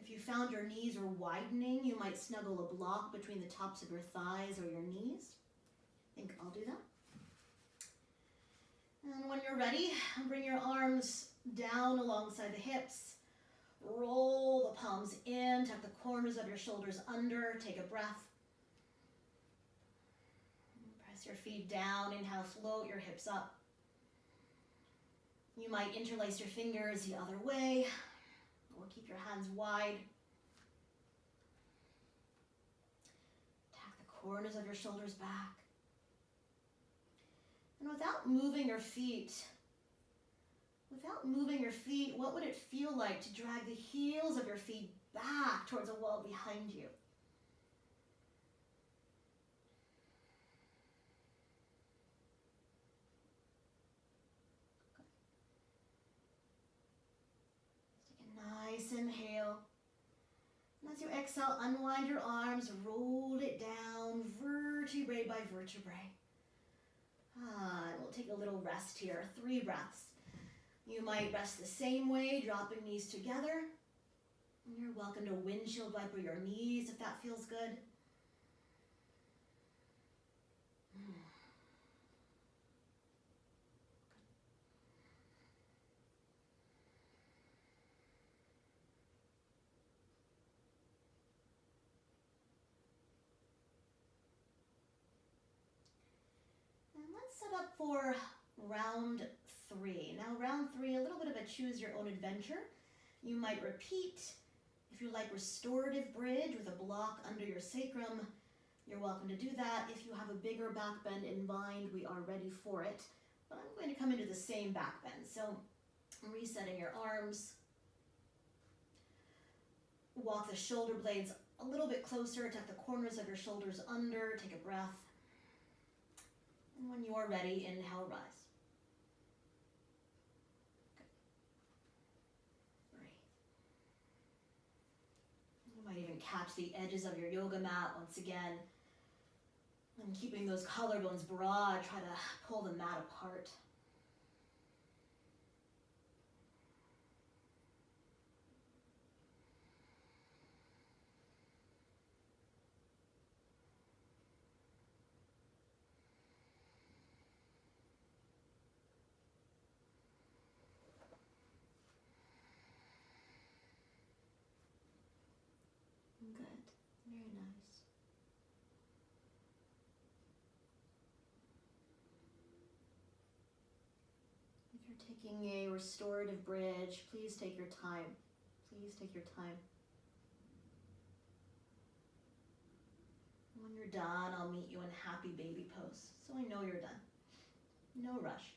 If you found your knees were widening, you might snuggle a block between the tops of your thighs or your knees. I think I'll do that. And when you're ready, bring your arms down alongside the hips. Roll the palms in, tuck the corners of your shoulders under, take a breath. Your feet down, inhale, float your hips up. You might interlace your fingers the other way, or keep your hands wide. Tack the corners of your shoulders back. And without moving your feet, what would it feel like to drag the heels of your feet back towards a wall behind you? Nice inhale. And as you exhale, unwind your arms, roll it down, vertebrae by vertebrae. And we'll take a little rest here, 3 breaths. You might rest the same way, dropping knees together. And you're welcome to windshield wiper your knees if that feels good. Set up for round 3. Now round 3, a little bit of a choose your own adventure. You might repeat If you like restorative bridge with a block under your sacrum, you're welcome to do that. If you have a bigger back bend in mind, we are ready for it. But I'm going to come into the same back bend. So I'm resetting your arms. Walk the shoulder blades a little bit closer, tuck the corners of your shoulders under, take a breath. And when you are ready, inhale, rise. Good. Breathe. You might even catch the edges of your yoga mat once again. And keeping those collarbones broad, try to pull the mat apart. Good. Very nice. If you're taking a restorative bridge, please take your time. Please take your time. When you're done, I'll meet you in happy baby pose, so I know you're done. No rush.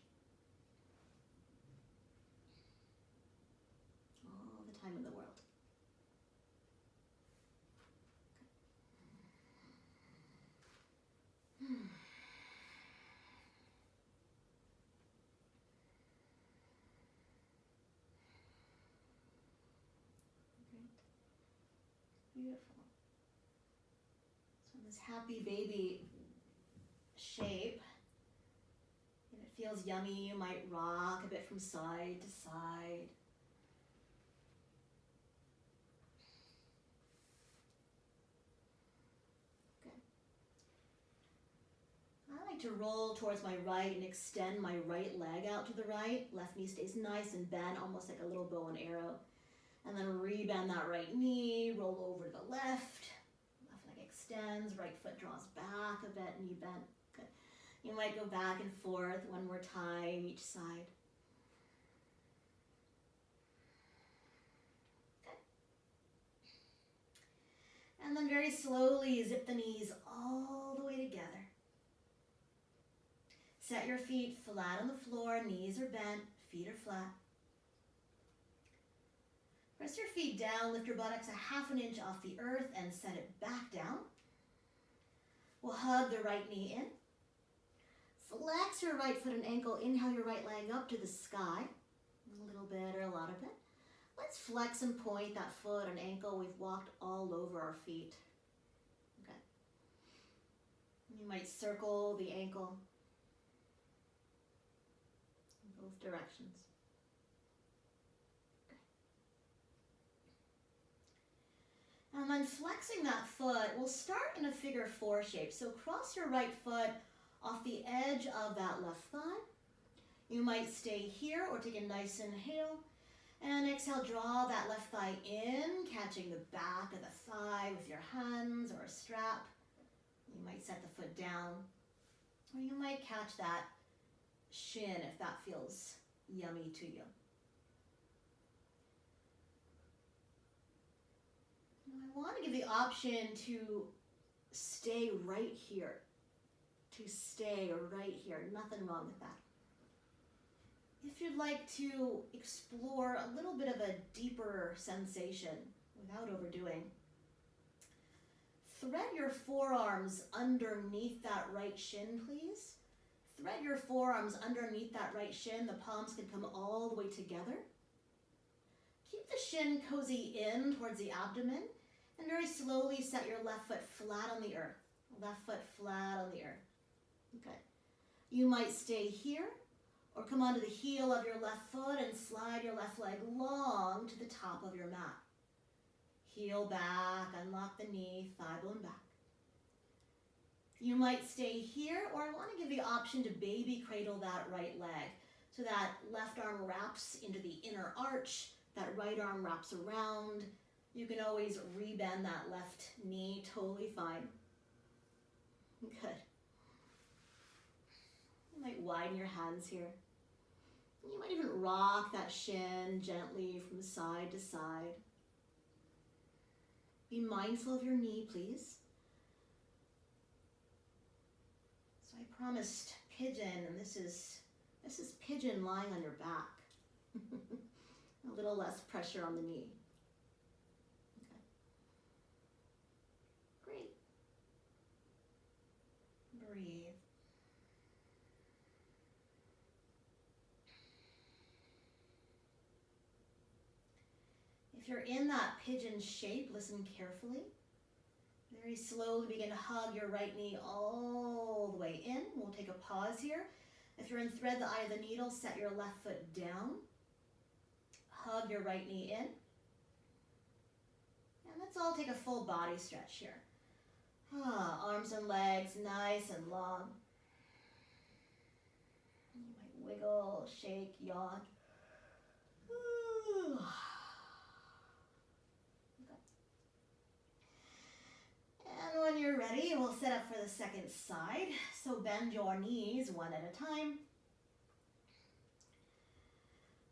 All the time in the world. Beautiful. So in this happy baby shape, if it feels yummy, you might rock a bit from side to side. Good. I like to roll towards my right and extend my right leg out to the right. Left knee stays nice and bent, almost like a little bow and arrow. And then rebend that right knee, roll over to the left. Left leg extends, right foot draws back a bit, knee bent. Good. You might go back and forth one more time each side. Good. And then very slowly zip the knees all the way together. Set your feet flat on the floor, knees are bent, feet are flat. Press your feet down, lift your buttocks a half an inch off the earth and set it back down. We'll hug the right knee in. Flex your right foot and ankle, inhale your right leg up to the sky. A little bit or a lot of it. Let's flex and point that foot and ankle. We've walked all over our feet. Okay. You might circle the ankle in both directions. And then flexing that foot, we'll start in a figure four shape. So cross your right foot off the edge of that left thigh. You might stay here or take a nice inhale. And exhale, draw that left thigh in, catching the back of the thigh with your hands or a strap. You might set the foot down. Or you might catch that shin if that feels yummy to you. I want to give the option to stay right here. To stay right here. Nothing wrong with that. If you'd like to explore a little bit of a deeper sensation without overdoing, thread your forearms underneath that right shin, please. Thread your forearms underneath that right shin. The palms can come all the way together. Keep the shin cozy in towards the abdomen. And very slowly set your left foot flat on the earth. Left foot flat on the earth. Okay. You might stay here or come onto the heel of your left foot and slide your left leg long to the top of your mat. Heel back, unlock the knee, thigh bone back. You might stay here, or I want to give the option to baby cradle that right leg. So that left arm wraps into the inner arch, that right arm wraps around. You can always rebend that left knee, totally fine. Good. You might widen your hands here. You might even rock that shin gently from side to side. Be mindful of your knee, please. So I promised pigeon, and this is pigeon lying on your back. A little less pressure on the knee. Okay. Great. Breathe. If you're in that pigeon shape, listen carefully. Very slowly begin to hug your right knee all the way in. We'll take a pause here. If you're in thread the eye of the needle, set your left foot down. Hug your right knee in. And let's all take a full body stretch here. Arms and legs nice and long. You might wiggle, shake, yawn. Okay. And when you're ready, we'll set up for the second side. So bend your knees one at a time.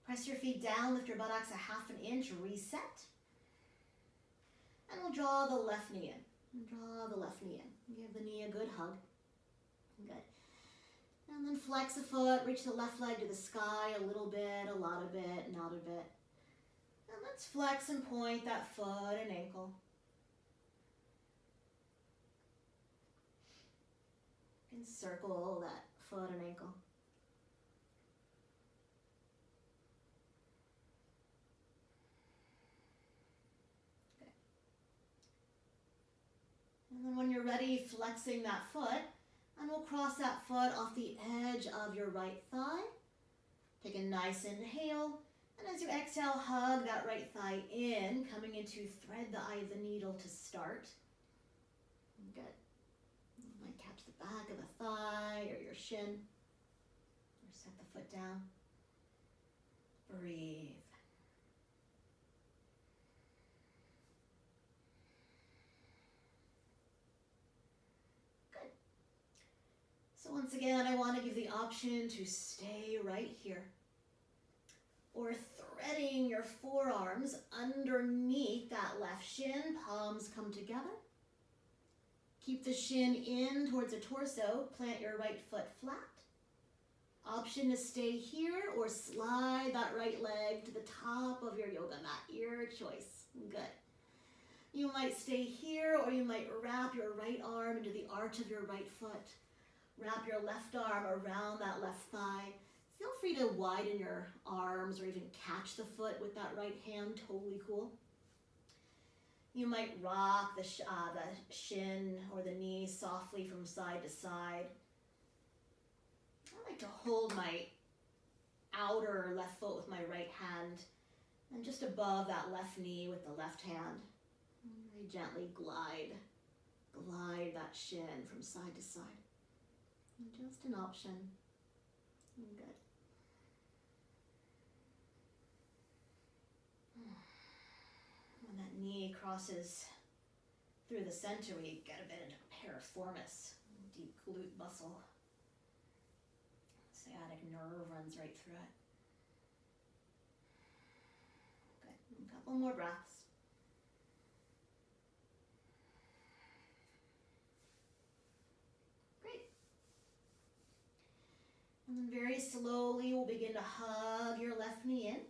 Press your feet down, lift your buttocks a half an inch, reset. And we'll draw the left knee in. Draw the left knee in. Give the knee a good hug. Good. And then flex a foot, reach the left leg to the sky a little bit, a lot of bit, not a bit. And let's flex and point that foot and ankle. And circle that foot and ankle. Okay. And then when you're ready, flexing that foot, and we'll cross that foot off the edge of your right thigh. Take a nice inhale, and as you exhale, hug that right thigh in, coming into thread the eye of the needle to start. Good. You might catch the back of the thigh or your shin, or set the foot down. Breathe. Good. So once again, I want to give the option to stay right here, or threading your forearms underneath that left shin, palms come together. Keep the shin in towards the torso, plant your right foot flat. Option to stay here or slide that right leg to the top of your yoga mat, your choice. Good. You might stay here, or you might wrap your right arm into the arch of your right foot. Wrap your left arm around that left thigh. Feel free to widen your arms or even catch the foot with that right hand, totally cool. You might rock the shin or the knee softly from side to side. I like to hold my outer left foot with my right hand and just above that left knee with the left hand. Very gently glide that shin from side to side. And just an option. Good. When that knee crosses through the center, we get a bit into piriformis, deep glute muscle. Sciatic nerve runs right through it. Good. A couple more breaths. Great. And then very slowly, we'll begin to hug your left knee in.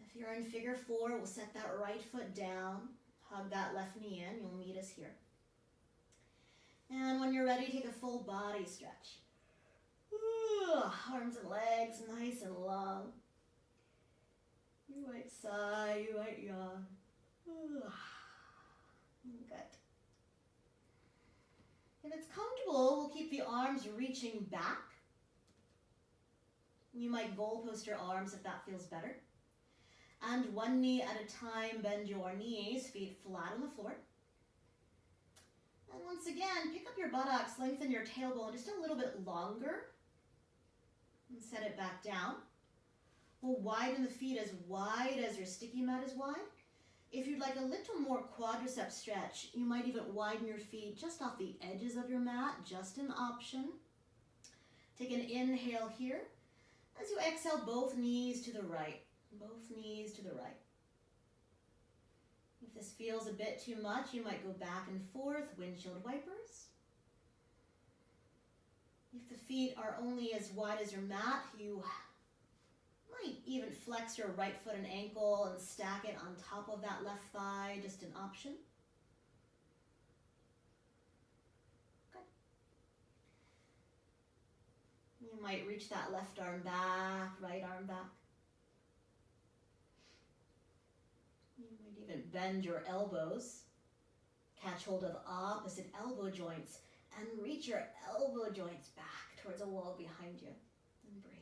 If you're in figure 4, we'll set that right foot down, hug that left knee in. You'll meet us here. And when you're ready, take a full body stretch. Arms and legs nice and long. You might sigh, you might yawn. Good. If it's comfortable, we'll keep the arms reaching back. You might goalpost your arms if that feels better. And one knee at a time, bend your knees, feet flat on the floor. And once again, pick up your buttocks, lengthen your tailbone just a little bit longer. And set it back down. We'll widen the feet as wide as your sticky mat is wide. If you'd like a little more quadricep stretch, you might even widen your feet just off the edges of your mat, just an option. Take an inhale here. As you exhale, both knees to the right. Both knees to the right. If this feels a bit too much, you might go back and forth, windshield wipers. If the feet are only as wide as your mat, you might even flex your right foot and ankle and stack it on top of that left thigh, just an option. Good. You might reach that left arm back, right arm back. You might even bend your elbows, catch hold of opposite elbow joints, and reach your elbow joints back towards a wall behind you. And breathe.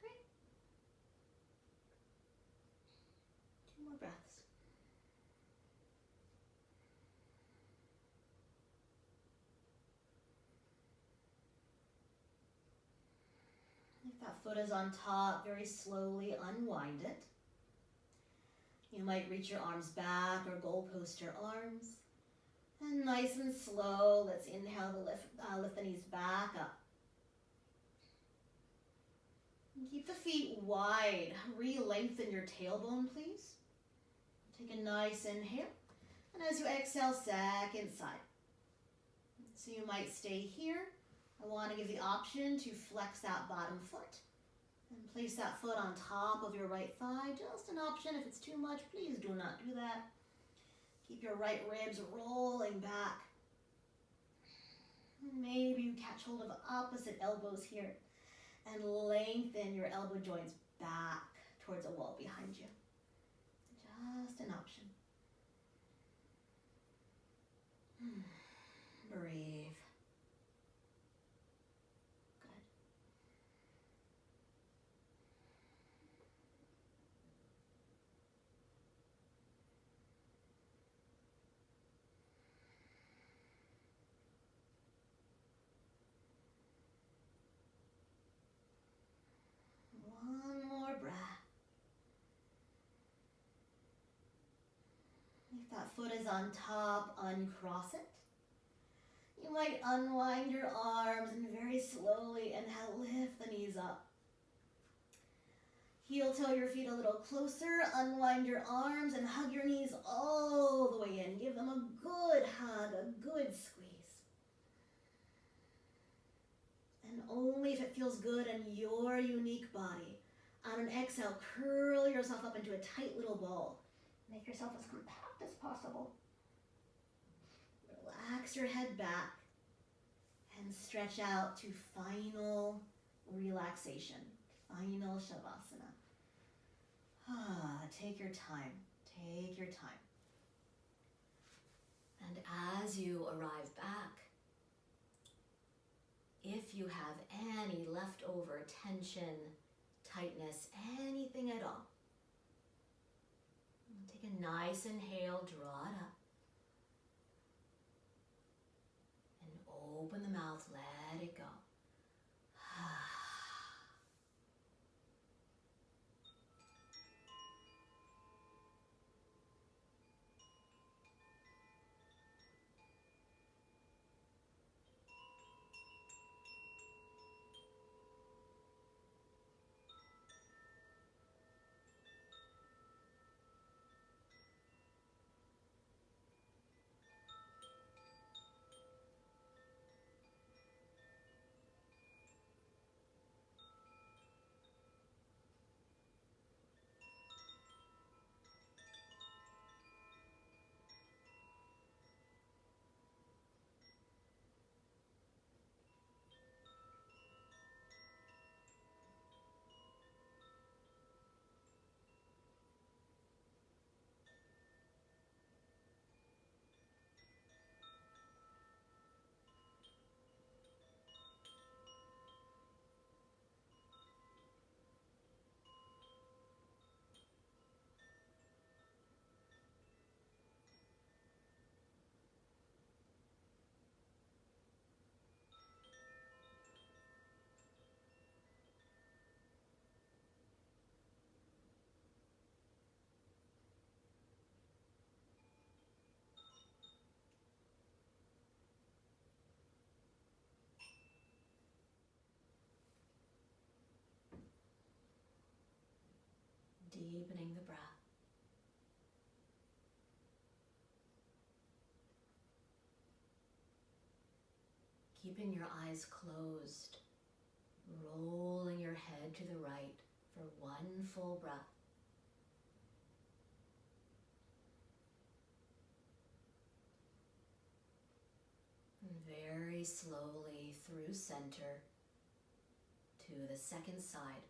Great. 2 more breaths. If that foot is on top, very slowly unwind it. You might reach your arms back or goalpost your arms. And nice and slow, let's inhale to lift the knees back up. And keep the feet wide. Re-lengthen your tailbone, please. Take a nice inhale. And as you exhale, second side. So you might stay here. I want to give the option to flex that bottom foot and place that foot on top of your right thigh. Just an option. If it's too much, please do not do that. Keep your right ribs rolling back. Maybe you catch hold of opposite elbows here and lengthen your elbow joints back towards a wall behind you. Just an option. Breathe. One more breath. If that foot is on top, uncross it. You might unwind your arms and very slowly inhale, lift the knees up. Heel toe your feet a little closer, unwind your arms and hug your knees all the way in. Give them a good hug, a good squeeze. And only if it feels good in your unique body. On an exhale, curl yourself up into a tight little ball. Make yourself as compact as possible. Relax your head back and stretch out to final relaxation, final shavasana. Take your time, take your time. And as you arrive back, if you have any leftover tension, tightness, anything at all, take a nice inhale, draw it up. And open the mouth, let it go. deepening the breath. Keeping your eyes closed, rolling your head to the right for one full breath. And very slowly through center to the second side,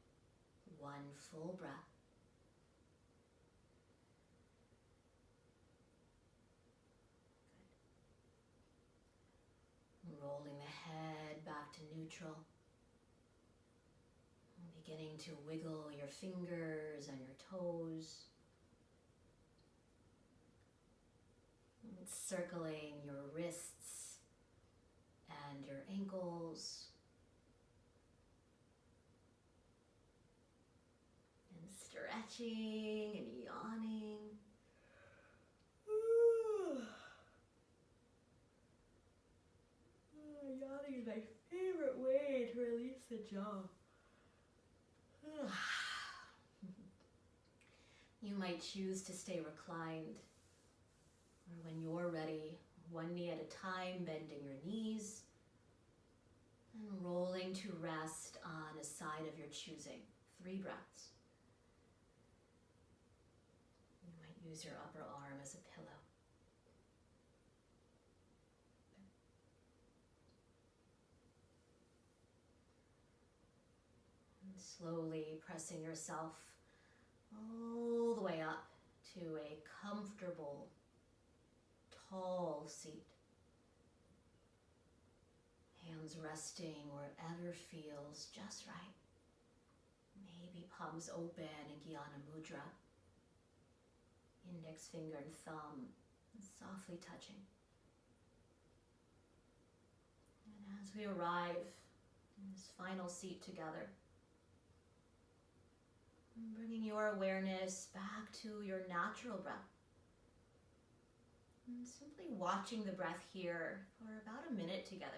one full breath. Rolling the head back to neutral. Beginning to wiggle your fingers and your toes. And circling your wrists and your ankles. And stretching and yawning. Yawning is my favorite way to release the jaw. You might choose to stay reclined, or when you're ready, one knee at a time, bending your knees and rolling to rest on a side of your choosing. 3 breaths. You might use your upper arm as a pillow. Slowly pressing yourself all the way up to a comfortable, tall seat. Hands resting wherever feels just right. Maybe palms open in Jnana Mudra. Index finger and thumb softly touching. And as we arrive in this final seat together, bringing your awareness back to your natural breath. And simply watching the breath here for about a minute together.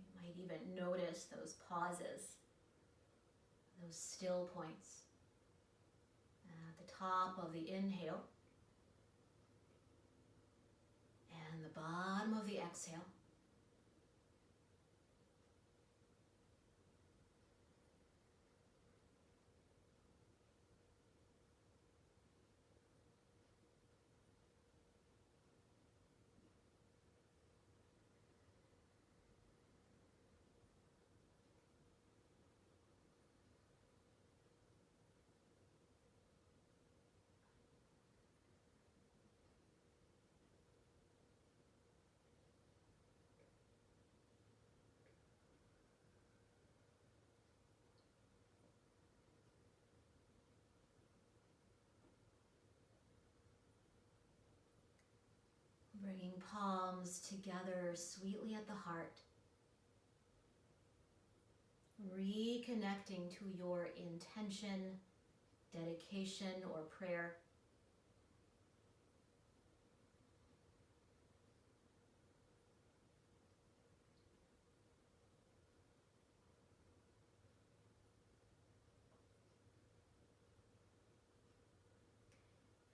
You might even notice those pauses, those still points. At the top of the inhale and the bottom of the exhale. Bringing palms together sweetly at the heart. Reconnecting to your intention, dedication, or prayer.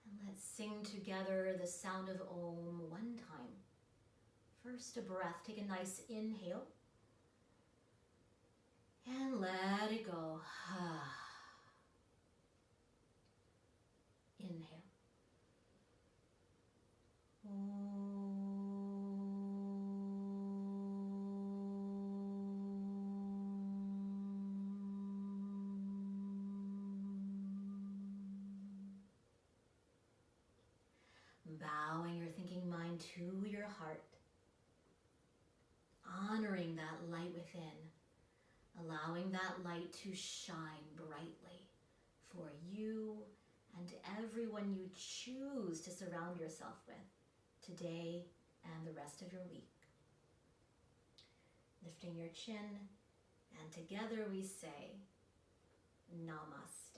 And let's sing together the sound of Om one time. First, a breath. Take a nice inhale. And let it go. Inhale. Bowing your thinking mind to your heart. Honoring that light within. Allowing that light to shine brightly for you and everyone you choose to surround yourself with today and the rest of your week. Lifting your chin, and together we say, Namaste.